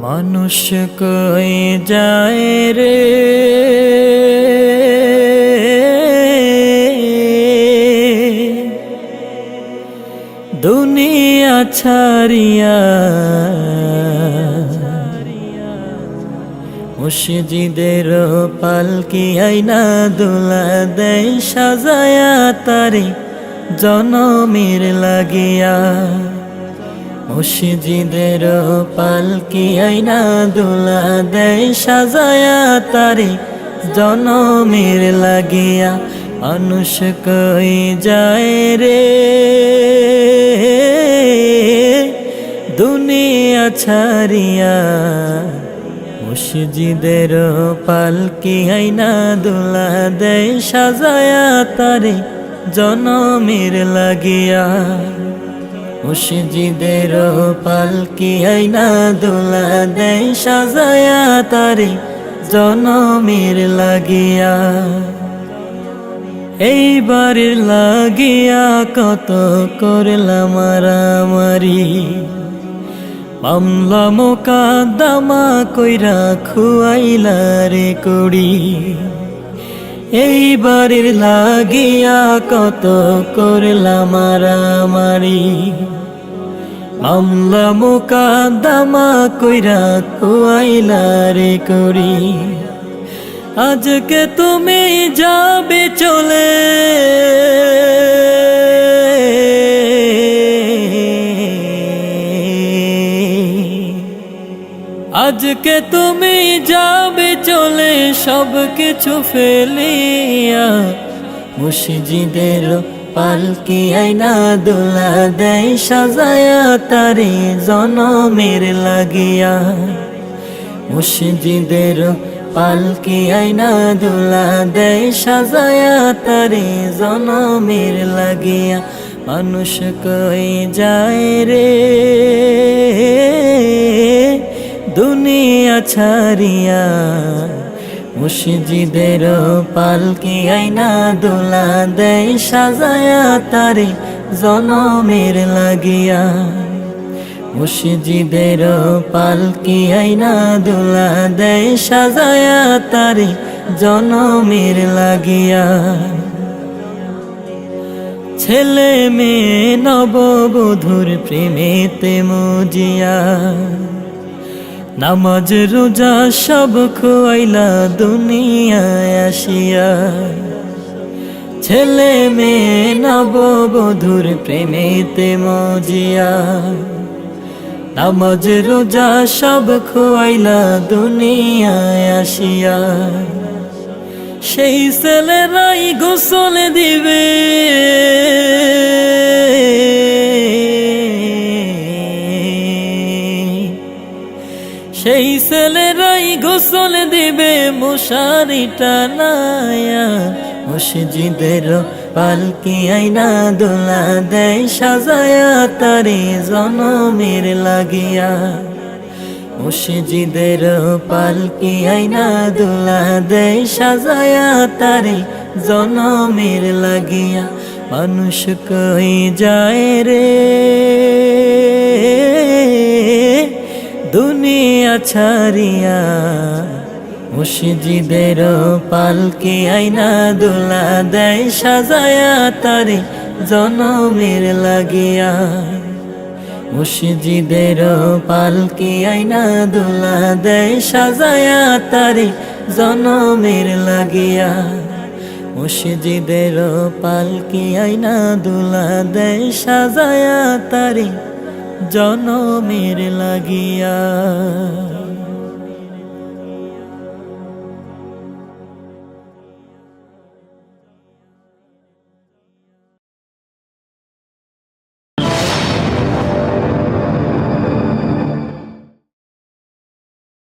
মানুষ কই যায় রে দুনিয়া ছাড়িয়া, মুর্শিদের পালকি আইনা দোলা দেয় সাজায়া তারে জনমের লাগিয়া। মুর্শিদের পালকি আইনা দোলা দেয় সাজায়া তারে জনমের লাগিয়া। মানুষ কই যায় রে দুনিয়া ছাড়িয়া, মুর্শিদের পালকি আইনা দোলা দেয় সাজায়া তারে জনমের লাগিয়া। মুর্শিদের পালকি আইনা দোলা দেয় সাজায়া তারে জনমের লাগিয়া। এইবার লাগিয়া কত করলাম মারামারি, মামলা মোকদ্দমা কইরা খুয়াইলা রে কুড়ি। এইবার লাগিয়া কত করলাম মারামারি, মামলা মোকদ্দমা কইরা খুয়াইলা রে কুড়ি। আজকে তুমি যাবে চলে, আজকে তুমি যাবে চলে সব কিছু ফেলিয়া। মুর্শিদের পালকি আইনা দোলা দেয় সাজায়া তারে জনমের লাগিয়া। মুর্শিদের পালকি আইনা দোলা দেয় সাজায়া তারে জনমের লাগিয়া। মানুষ কই যায় রে দুনিয়া ছাড়িয়া, মুর্শিদের পালকি আইনা দোলা দেয় সাজায়া তারে জনমের লাগিয়া। মুর্শিদের পালকি আইনা দোলা দেয় সাজায়া তারে জনমের লাগিয়া। ছেলে মেয়ে নববধূর প্রেমেতে মজিয়া, নামাজ রোজা সব খোয়াইলা দুনিয়ায় আসিয়া। ছেলে মেয়ে নববধূর প্রেমেতে মজিয়া, নামাজ রোজা সব খোয়াইলা দুনিয়ায় আসিয়া। সেই ছেলেরাই গোসল দিবে, সেই ছেলেরাই গোসল দিবে মশারি টানায়া। মুর্শিদের পালকি আইনা দোলা দেয় সাজায়া তারে জনমের লাগিয়া। মুর্শিদের পালকি আইনা দোলা দেয় সাজায়া তারে জনমের লাগিয়া। মানুষ কই যায় রে দুনিয়া ছাড়িয়া, মুর্শিদের পালকি আইনা দোলা দেয় সাজায়া তারে জনমের লাগিয়া। মুর্শিদের পালকি আইনা দোলা দেয় সাজায়া তারে জনমের লাগিয়া। মুর্শিদের পালকি আইনা দোলা দেয় সাজায়া তারে জনমের লাগিয়া।